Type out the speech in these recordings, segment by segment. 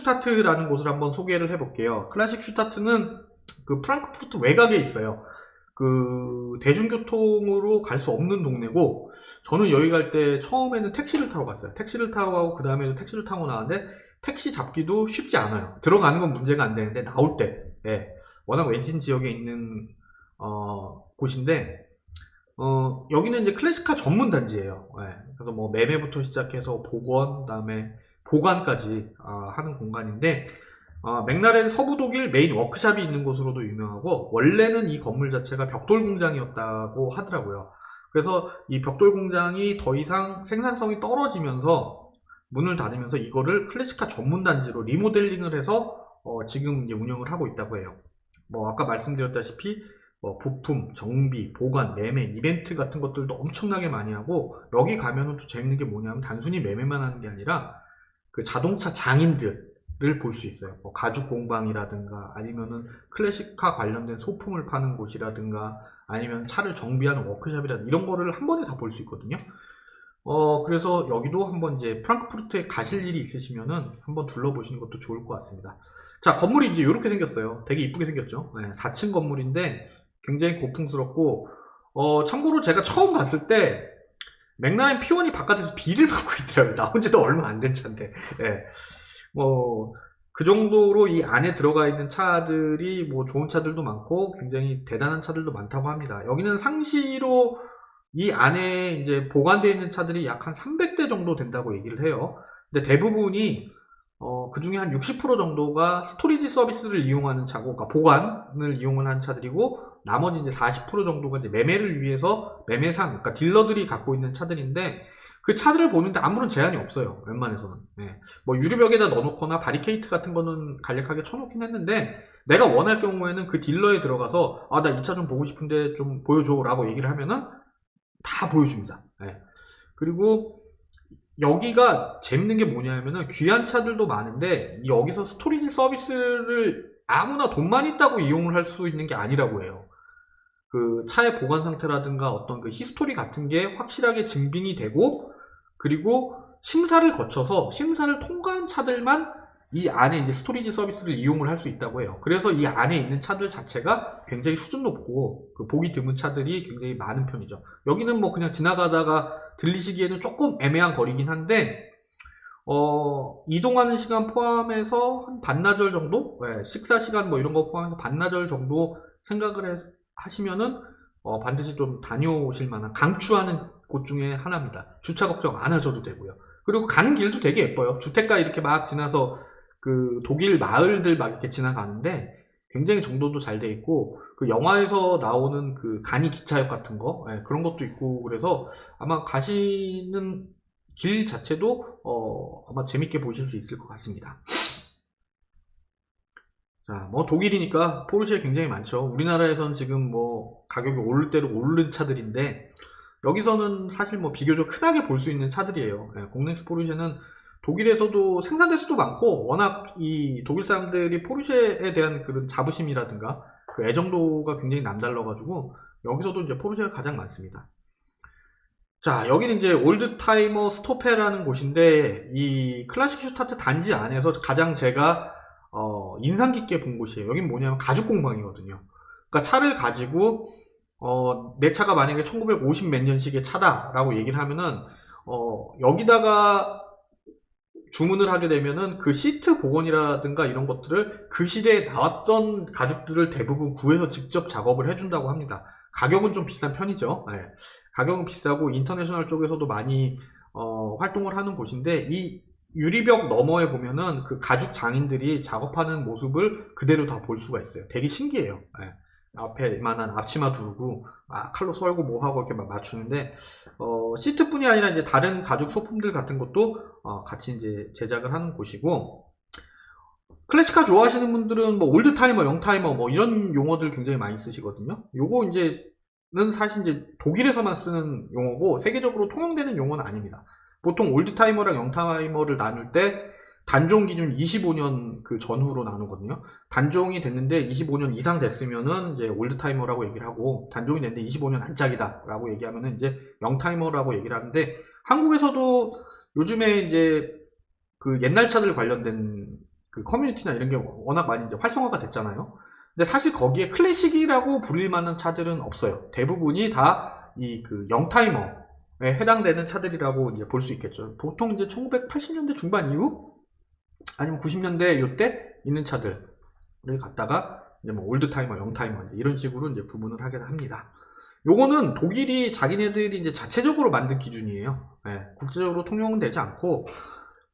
슈타트라는 곳을 한번 소개를 해볼게요. 클래식 슈타트는 그 프랑크푸르트 외곽에 있어요. 그 대중교통으로 갈 수 없는 동네고, 저는 여기 갈 때 처음에는 택시를 타고 갔어요. 택시를 타고 가고 그 다음에도 택시를 타고 나왔는데 택시 잡기도 쉽지 않아요. 들어가는 건 문제가 안 되는데 나올 때, 예, 워낙 외진 지역에 있는 곳인데, 여기는 이제 클래식카 전문 단지예요. 예, 그래서 뭐 매매부터 시작해서 복원, 그다음에 보관까지 하는 공간인데, 맥라렌 서부 독일 메인 워크샵이 있는 곳으로도 유명하고, 원래는 이 건물 자체가 벽돌 공장이었다고 하더라고요. 그래서 이 벽돌 공장이 더 이상 생산성이 떨어지면서 문을 닫으면서 이거를 클래식카 전문 단지로 리모델링을 해서 지금 이제 운영을 하고 있다고 해요. 뭐 아까 말씀드렸다시피 부품, 정비, 보관, 매매, 이벤트 같은 것들도 엄청나게 많이 하고, 여기 가면은 또 재밌는 게 뭐냐면 단순히 매매만 하는 게 아니라 그 자동차 장인들을 볼 수 있어요. 뭐 가죽 공방이라든가 아니면은 클래식카 관련된 소품을 파는 곳이라든가 아니면 차를 정비하는 워크숍이라든가 이런 거를 한 번에 다 볼 수 있거든요. 그래서 여기도 한번 이제 프랑크푸르트에 가실 일이 있으시면은 한번 둘러보시는 것도 좋을 것 같습니다. 자, 건물이 이제 이렇게 생겼어요. 되게 이쁘게 생겼죠. 네, 4층 건물인데 굉장히 고풍스럽고, 참고로 제가 처음 갔을 때 맥라렌 P1이 바깥에서 비를 맞고 있더라고요. 나온 지도 얼마 안 된 차인데. 예. 그 정도로 이 안에 들어가 있는 차들이 뭐 좋은 차들도 많고 굉장히 대단한 차들도 많다고 합니다. 여기는 상시로 이 안에 이제 보관되어 있는 차들이 약 한 300대 정도 된다고 얘기를 해요. 근데 대부분이 그 중에 한 60% 정도가 스토리지 서비스를 이용하는 차고, 그러니까 보관을 이용을 한 차들이고, 나머지 이제 40% 정도가 이제 매매를 위해서 매매상, 그러니까 딜러들이 갖고 있는 차들인데, 그 차들을 보는데 아무런 제한이 없어요. 웬만해서는. 네. 뭐 유리벽에다 넣어놓거나 바리케이트 같은 거는 간략하게 쳐놓긴 했는데, 내가 원할 경우에는 그 딜러에 들어가서 나 이 차 좀 보고 싶은데 좀 보여줘 라고 얘기를 하면은 다 보여줍니다. 네. 그리고 여기가 재밌는 게 뭐냐면은 귀한 차들도 많은데 여기서 스토리지 서비스를 아무나 돈만 있다고 이용을 할 수 있는 게 아니라고 해요. 그 차의 보관 상태라든가 어떤 그 히스토리 같은 게 확실하게 증빙이 되고, 그리고 심사를 거쳐서 심사를 통과한 차들만 이 안에 이제 스토리지 서비스를 이용을 할 수 있다고 해요. 그래서 이 안에 있는 차들 자체가 굉장히 수준 높고 그 보기 드문 차들이 굉장히 많은 편이죠. 여기는 뭐 그냥 지나가다가 들리시기에는 조금 애매한 거리긴 한데, 이동하는 시간 포함해서 한 반나절 정도? 네, 식사 시간 뭐 이런 거 포함해서 반나절 정도 생각을 하시면은 반드시 좀 다녀오실 만한 강추하는 곳 중에 하나입니다. 주차 걱정 안 하셔도 되고요. 그리고 가는 길도 되게 예뻐요. 주택가 이렇게 막 지나서 그 독일 마을들 막 이렇게 지나가는데 굉장히 정돈도 잘 돼 있고, 그 영화에서 나오는 그 간이 기차역 같은 거, 그런 것도 있고, 그래서 아마 가시는 길 자체도 아마 재밌게 보실 수 있을 것 같습니다. 자, 뭐 독일이니까 포르쉐 굉장히 많죠. 우리나라에선 지금 뭐 가격이 오를 대로 오른 차들인데, 여기서는 사실 뭐 비교적 흔하게 볼 수 있는 차들이에요. 공랭스 포르쉐는 독일에서도 생산될 수도 많고, 워낙 이 독일 사람들이 포르쉐에 대한 그런 자부심이라든가 그 애정도가 굉장히 남달라가지고 여기서도 이제 포르쉐가 가장 많습니다. 자, 여기는 이제 올드타이머 스토페라는 곳인데, 이 클래식 슈타트 단지 안에서 가장 제가 인상 깊게 본 곳이에요. 여긴 뭐냐면 가죽 공방이거든요. 그러니까 차를 가지고 내 차가 만약에 1950 몇 년식의 차다라고 얘기를 하면은 여기다가 주문을 하게 되면은 그 시트 복원이라든가 이런 것들을 그 시대에 나왔던 가죽들을 대부분 구해서 직접 작업을 해준다고 합니다. 가격은 좀 비싼 편이죠. 네. 가격은 비싸고 인터내셔널 쪽에서도 많이 활동을 하는 곳인데, 이 유리벽 너머에 보면은 그 가죽 장인들이 작업하는 모습을 그대로 다 볼 수가 있어요. 되게 신기해요. 네. 앞에 이만한 앞치마 두르고 칼로 썰고 뭐하고 이렇게 막 맞추는데, 시트뿐이 아니라 이제 다른 가죽 소품들 같은 것도 같이 이제 제작을 하는 곳이고, 클래식카 좋아하시는 분들은 뭐 올드타이머, 영타이머 뭐 이런 용어들 굉장히 많이 쓰시거든요. 요거 이제는 사실 이제 독일에서만 쓰는 용어고 세계적으로 통용되는 용어는 아닙니다. 보통 올드타이머랑 영타이머를 나눌 때 단종 기준 25년 그 전후로 나누거든요. 단종이 됐는데 25년 이상 됐으면은 이제 올드타이머라고 얘기를 하고, 단종이 됐는데 25년 안짝이다라고 얘기하면은 이제 영타이머라고 얘기를 하는데, 한국에서도 요즘에 이제 그 옛날 차들 관련된 그 커뮤니티나 이런 게 워낙 많이 이제 활성화가 됐잖아요. 근데 사실 거기에 클래식이라고 부를 만한 차들은 없어요. 대부분이 다 이 그 영타이머에 해당되는 차들이라고 이제 볼 수 있겠죠. 보통 이제 1980년대 중반 이후 아니면 90년대 요때 있는 차들을 갖다가 이제 뭐 올드타이머, 영타이머 이런 식으로 이제 구분을 하게 합니다. 요거는 독일이 자기네들이 이제 자체적으로 만든 기준이에요. 국제적으로 통용은 되지 않고,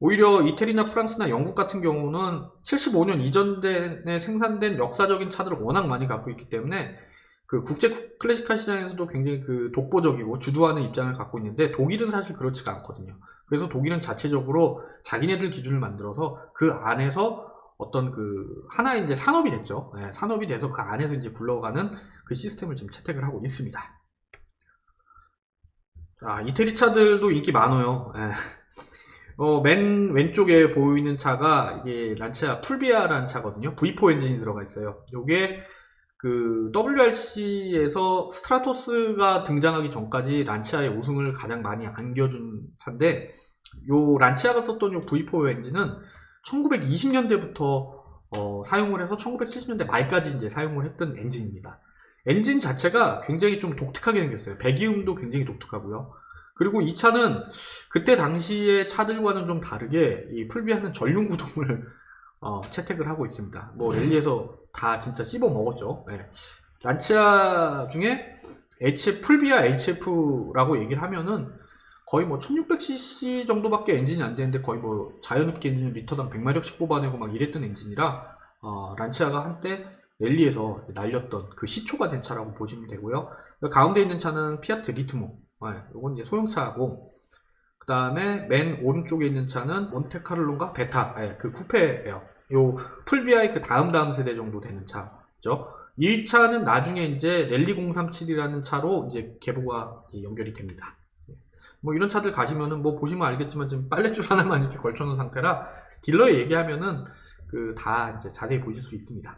오히려 이태리나 프랑스나 영국 같은 경우는 75년 이전에 생산된 역사적인 차들을 워낙 많이 갖고 있기 때문에 그 국제 클래식카 시장에서도 굉장히 그 독보적이고 주도하는 입장을 갖고 있는데, 독일은 사실 그렇지가 않거든요. 그래서 독일은 자체적으로 자기네들 기준을 만들어서 그 안에서 어떤 그 하나의 이제 산업이 됐죠. 산업이 돼서 그 안에서 이제 굴러가는 그 시스템을 지금 채택을 하고 있습니다. 자, 이태리 차들도 인기 많아요. 맨 왼쪽에 보이는 차가 이게 란치아 풀비아라는 차거든요. V4 엔진이 들어가 있어요. 요게 그 WRC에서 스트라토스가 등장하기 전까지 란치아의 우승을 가장 많이 안겨준 차인데, 요 란치아가 썼던 요 V4 엔진은 1920년대부터 사용을 해서 1970년대 말까지 이제 사용을 했던 엔진입니다. 엔진 자체가 굉장히 좀 독특하게 생겼어요. 배기음도 굉장히 독특하고요. 그리고 이 차는 그때 당시의 차들과는 좀 다르게 이 풀비아는 전륜 구동을 채택을 하고 있습니다. 뭐 랠리에서 다 진짜 씹어 먹었죠. 란치아 중에 풀비아 HF라고 얘기를 하면은 거의 뭐 1600cc 정도밖에 엔진이 안 되는데, 거의 뭐 자연흡기 엔진을 리터당 100마력씩 뽑아내고 막 이랬던 엔진이라 란치아가 한때 랠리에서 날렸던 그 시초가 된 차라고 보시면 되고요. 가운데 있는 차는 피아트 리트모, 이건 이제 소형차고, 그 다음에 맨 오른쪽에 있는 차는 몬테카를로인가 베타, 그 쿠페예요. 요 풀비아의 그 다음 세대 정도 되는 차죠. 이 차는 나중에 이제 랠리 037이라는 차로 이제 계보가 연결이 됩니다. 뭐 이런 차들 가시면은 뭐 보시면 알겠지만 지금 빨랫줄 하나만 이렇게 걸쳐놓은 상태라 딜러에 얘기하면은 그 다 이제 자세히 보실 수 있습니다.